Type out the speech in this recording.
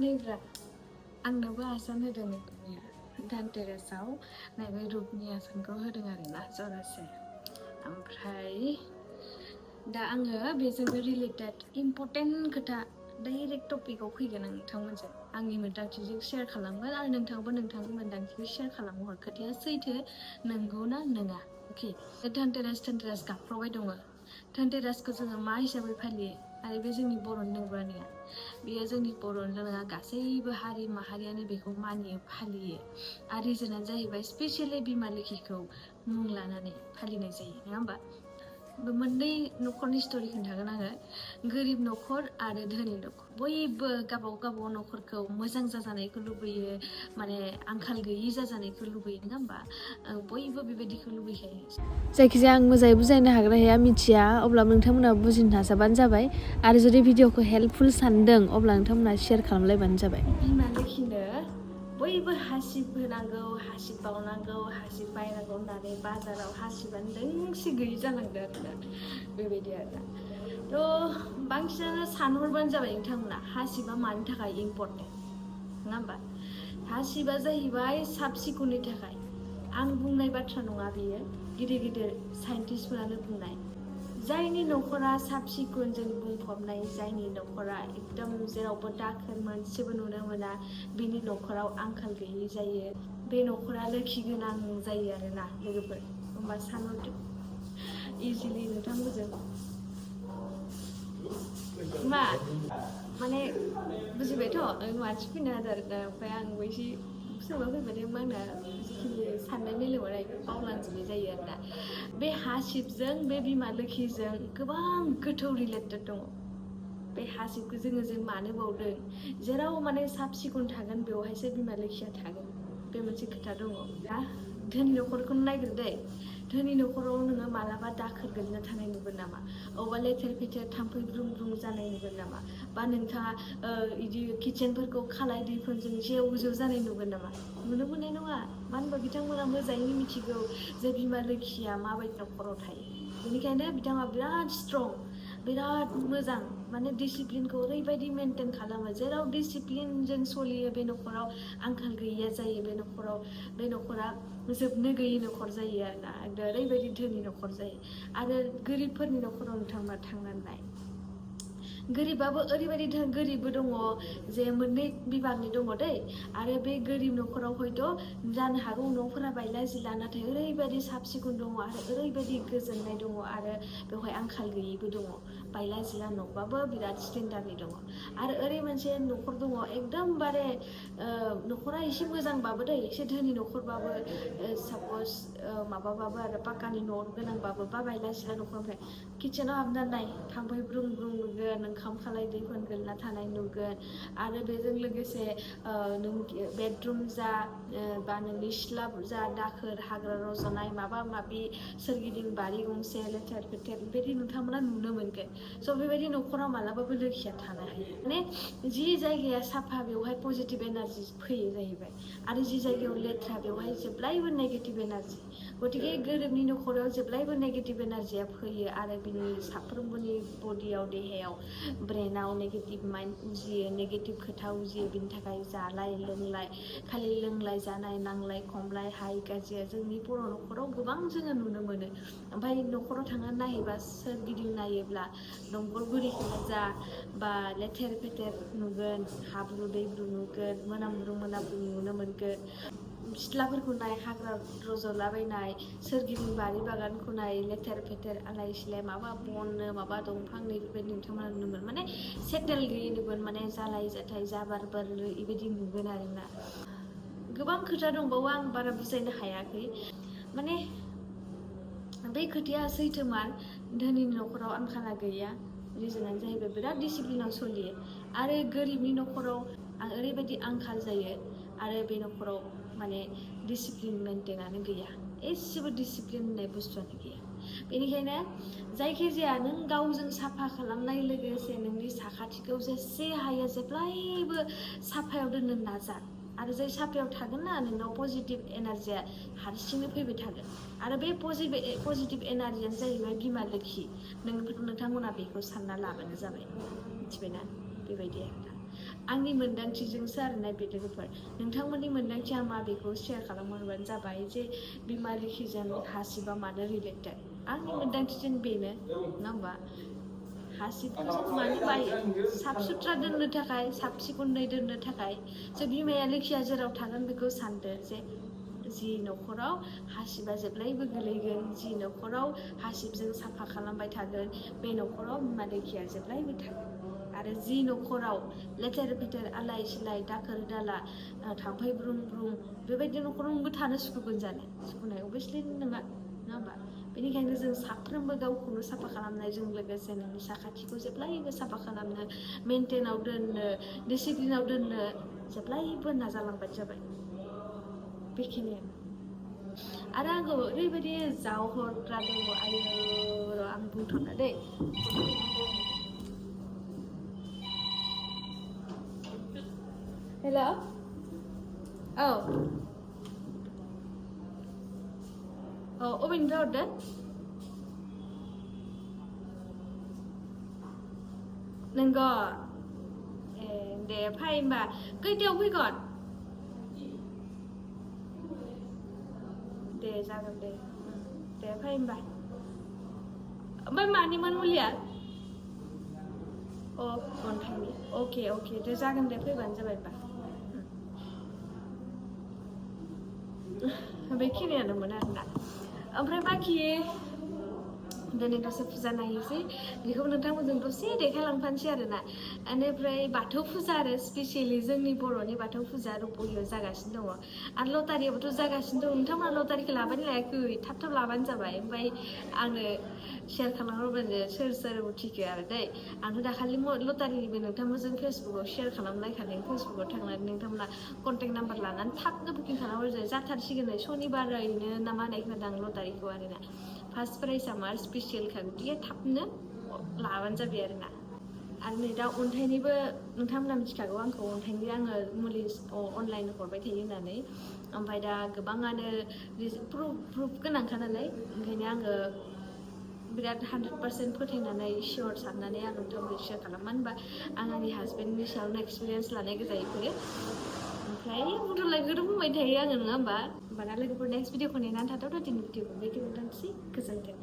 नैब्रा आंनोबो आसान होदों नोंनिया धानतेरासाव नैबे रुपनि आसानखौ होदों आरोना जरासे ओमफ्राय दा आङो बेजोंनो रिलेटेड इम्पर्टेन्ट खोथा डाइरेक्ट टपिकआव फैगोन आं नोंथांमोनजों आंनि मोन्दांथिजों शेयार खालामगोन आरो नोंथाङाबो नोंथांनि मोन्दांथिखौ शेयार खालामहर खोथाया सैथो नंगौ ना नङा अके धनतेरास गाबफ्रावबाय दङ धनतेरासखौ जोङो मा हिसाबै फालियो आरो बे जोंनि बर'नि नंगौना नङा बेयो जोंनि बर'ल' नङा गासैबो हारि माहारियानो बेखौ मानियो फालियो आरो रिजोनानो जाहैबाय स्पेसियेलि बिमा लोखिखौ मुं लानानै फालिनाय जायो नङा होमबा मोननै न'खरनि स्ट'रि खोन्थागोन आङो गोरिब न'खर आरो धोनि न'खर बयबो गावबागाव न'खरखौ मोजां जाजानायखौ लुबैयो माने आंखाल गैयि जाजानायखौ लुबैयो नङा होमबा बयबो बेबायदिखौ लुबैखायो जायखिजाया आं मोजाङै बुजायनो हाग्रा हाया मिथिया अब्ला नोंथांमोना बुजिनो नाजाबानो जाबाय आरो जुदि भिडिअखौ हेल्पफुल सानदों अब्ला नोंथांमोना शेयार खालामलायबानो जाबाय बिमा लोखिनो बयबो हासिब होनांगौ हासिब बावनांगौ हासिब बायनांगौ होननानै बाजाराव हासिबानो दोंसे गैयि जालांदों आरोना बेबायदि आरोना थ' बांसिनानो सानहरबानो जाबाय नोंथांमोना हासिबा मानि थाखाय इम्पर्टेन्ट नङा होमबा हासिबा जाहैबाय साब सिखुननि थाखाय आं बुंनाय बाथ्रा नङा बेयो गिदिर गिदिर साइन्टिस्टफोरानो बुंनाय जायनि न'खरा साब सिखुनजों बुंफबनाय जायनि न'खरा एकदम जेरावबो दाखोर मोनसेबो नुनो मोना बेनि न'खराव आंखाल गैयि जायो बे न'खरा लोखि गोनां जायो आरोना लोगोफोर होमबा सानहरदो इजिलि नोंथांमोनजों मा माने बुजिबायथ' मानसि फैनो हादों आरोना ओमफ्राय आंबो एसे सोरबा फैबाथाय आंना जिखिनि साननाय मेलेमाव बावलांजोबनाय जायो आरोना बे हासिबजों बे बिमा लोखिजों गोबां गोथौ रिलेटेड दङ बे हासिबखौ जों मानो बावदों जेराव माने साब सिखुन थागोन बेवहायसो बिमा लोखिया थागोन बे मोनसे खोथा दङ दा धोनि न'खरखौनो नायग्रो दै धोनि न'खराव नोङो मालाबा दाखोर गोलैना थानाय नुगोन नामा अबा लेथेर फेथेर थाम्फै ब्रुं ब्रुं जानाय नुगोन नामा बा नोंथाङा इदि किचेनफोरखौ खालाय दैफोरजों जेव जेव जानाय नुगोन नामा नुनो मोननाय नङा मानो होनबा बिथांमोना मोजाङैनो मिथिगौ जे बिमा लोखिया माबायदि न'खराव थायो बेनिखायनो बिथाङा बिराद स्ट्रं बिराद मोजां माने डिसिप्लिनखौ ओरैबायदि मेनटेन खालामो जेराव डिसिप्लिनजों सोलियो बे न'खराव आंखाल गैयिया जायो बे न'खरा जोबनो गैयि न'खर जायो आरोना ओरैबायदि धोनि न'खर जायो आरो गोरिबफोरनि न'खराव नोंथांमोना थांनानै नाय गोरिबाबो ओरैबायदि गोरिबबो दङ जे मोननै बिभागनि दङ दै आरो बे गोरिब न'खराव हयथ' जानो हागौ न'फोरा बायला जिला नाथाय ओरैबायदि साब सिखुन दङ आरो ओरैबायदि गोजोननाय दङ आरो बेवहाय आंखाल गैयिबो दङ बायला जिला न'बाबो बिराद स्टेन्डार्डनि दङ आरो ओरै मोनसे न'खर दङ एकदमबारे न'खरा एसे मोजांबाबो दै एसे धोनि न'खरबाबो सापज माबाबाबो आरो पाक्कानि न' गोनांबाबो बा बायला जिला न'खरनिफ्राय किचेनाव हाबनानै नाय थाम्फै ब्रुं ब्रुं नुगोन ओंखाम खालाय दैफोन गोलैना थानाय नुगोन आरो बेजों लोगोसे नों बेडरुम जा बा नोंनि सिथ्ला जा दाखोर हाग्रा रज'नाय माबा माबि सोरगिदिं बारि गंसे लेथेर फेथेर बेबायदि नोंथांमोना नुनो मोनगोन स' बेबायदि न'खराव मालाबाबो लोखिया थानो हायो माने जि जायगाया साफा बेवहाय पजिटिभ एनार्जि फैयो जाहैबाय आरो जि जायगायाव लेथ्रा बेवहाय जेब्लायबो नेगेटिभ एनार्जि गतिके गोरिबनि न'खराव जेब्लायबो नेगेटिभ एनार्जिया फैयो आरो बिनि साफ्रोमबोनि बडियाव देहायाव ब्रेनाव नेगेटिभ माइन्ड उजियो नेगेटिभ खोथा उजियो बिनि थाखाय जालाय लोंलाय खालि लोंलाय जानाय नांलाय खमलाय हाय गाज्रिया जोंनि बर' न'खराव गोबां जोङो नुनो मोनो ओमफ्राय न'खराव थांनानै नायोबा सोरगिदिं नायोब्ला दंखल गुरिखौनो जा बा लेथेर फेथेर नुगोन हाब्रु दैब्रु नुगोन मोनामब्रु नुनो मोनगोन सिथ्लाफोरखौ नाय हाग्रा रज'लाबायनाय सोरगिदिं बारि बागानखौ नाय लेथेर फेथेर आलाय सिलाय माबा बननो माबा दंफांनो बेबायदि नोंथांमोना नुनो मोन माने सेटेल गैयै नुगोन माने जालाय जाथाय जाबारबार बेबायदि नुगोन आरोना गोबां खोथा दंबावो आं बारा बुजायनो हायाखै माने बे खोथाया सैथोमार धोनि न'खराव आंखाला गैया रिजोनानो जाहैबाय बिराद डिसिप्लिनाव सोलियो आरो गोरिबनि न'खराव ओरैबायदि आंखाल जायो आरो बे न'खराव माने डिसिप्लिन मेनटेनानो गैया एसेबो डिसिप्लिन होननाय बुस्थुआनो गैया बेनिखायनो जायखिजाया नों गावजों साफा खालामनाय लोगोसे नोंनि साखाथिखौ जेसे हायो जेब्लायबो साफायाव दोननो नाजा आरो जाय साफायाव थागोन ना नोंनाव पजिटिभ एनार्जिया हारसिंनो फैबाय थागोन आरो बे पजिटिभ एनार्जियानो जाहैबाय बिमा लोखि नोंथांमोना बेखौ सानना लाबानो जाबाय मिथिबायना बेबायदि आरोना आंनि मोन्दांथिजोंसो आरोना बे लोगोफोर नोंथांमोननि मोन्दांथिया मा बेखौ शेयार खालामहरबानो जाबाय जे बिमा लोखिजों हासिबा मानो रिलेटेड आंनि मोन्दांथिजों बेनो नङा होमबा हासिबखौ जों मानो बायो साफ सुथ्रा दोननो थाखाय साफ सिखोनै दोननो थाखाय जे बिमाया लोखिया जेराव थागोन बेखौ सानदो जे जि न'खराव हासिबा जेब्लायबो गोलैगोन जि न'खराव हासिबजों साफा खालामबाय थागोन बे न'खराव बिमा लोखिया जेब्लायबो थागोन आरो जि न'खराव लेथेर फेथेर आलाय सिलाय दाखोर दाला थाम्फै ब्रुम ब्रुम बेबायदि न'खराव नोंबो थानो सुखुगोन जानो सुखुनाय अभियासलि नङा नङा होमबा बेनिखायनो जों साफ्रोमबो गावखौनो साफा खालामनायजों लोगोसे नोंनि साखाथिखौ जेब्लायबो साफा खालामनो मेनटेनाव दोननो डिसिप्लिनाव दोननो जेब्लायबो नाजालांबानो जाबाय बेखिनियानो आरो आंखौ ओरैबायदि जावहरग्रा दङ आयो र' आं बुंथ'ला दै हेल' औ अबेनिफ्राय हरदो नंगौ ए दे फै होमबा खैथायाव फैगोन दे जागोन दे फै होमबा ओमफ्राय मानिमोन मुलिया अ अन्थाइनि अके अके दे जागोन दे फैबानो जाबाय होमबा बेखिनियानोमोन आरोना ओमफ्राय बाखि दिनै दसे फुजा नायनोसै बेखौ नोंथांमोनजों दसे देखायलांफानोसै आरोना बेनिफ्राय बाथौ फुजा आरो स्पेसियेलि जोंनि बर'नि बाथौ फुजा रुप'हियाव जागासिनो दङ आरो लटारियाबोथ' जागासिनो दं नोंथांमोना लटारिखौ लाबानो लायाखै थाब थाब लाबानो जाबाय ओमफ्राय आंनो शेयार खालामहरबानो सोर सोर उथिखो आरो दै आंथ' दाखालि लटारिनिबो नोंथांमोनजों फेसबुकाव शेयार खालामलायखादों फेसबुकाव थांनानै नोंथांमोना कन्टेक्ट नाम्बार लानानै थाबनो बुकिं खालामहरजायो जाथारसिगोन सनिबारैनो ना मा होननाय खोनादों आं लटारिखौ आरोना फार्स्ट प्राइजआ मा स्पेसियेलखा गथिखे थाबनो लाबानो जाबाय आरोना आरो नै दा अन्थाइनिबो नोंथांमोना मिथिखागौ आंखौ अन्थाइनि आङो मुलि अनलाइन हरबाय थायो होननानै ओमफ्राय दा गोबाङानो प्रुफ गोनांखा नालाय ओंखायनो आङो बिराद 100% फोथायनानै सियर साननानै आं नोंथांमोनखौ शेयार खालाम मानो होनबा आं आंनि हासबेन्डनि सायावनो एक्सपिरियेन्स लानाय गोजा बेफोरो ओमफ्राय बुंथ'लायखौथ' बुंबाय थायो आङो नङा होमबा दा लोगोफोर नेक्स्ट भिडिअखौ नेनानै थाथ'दो दिनै भिडिअखौ बेखिनियावनो दोनसै गोजोन्थों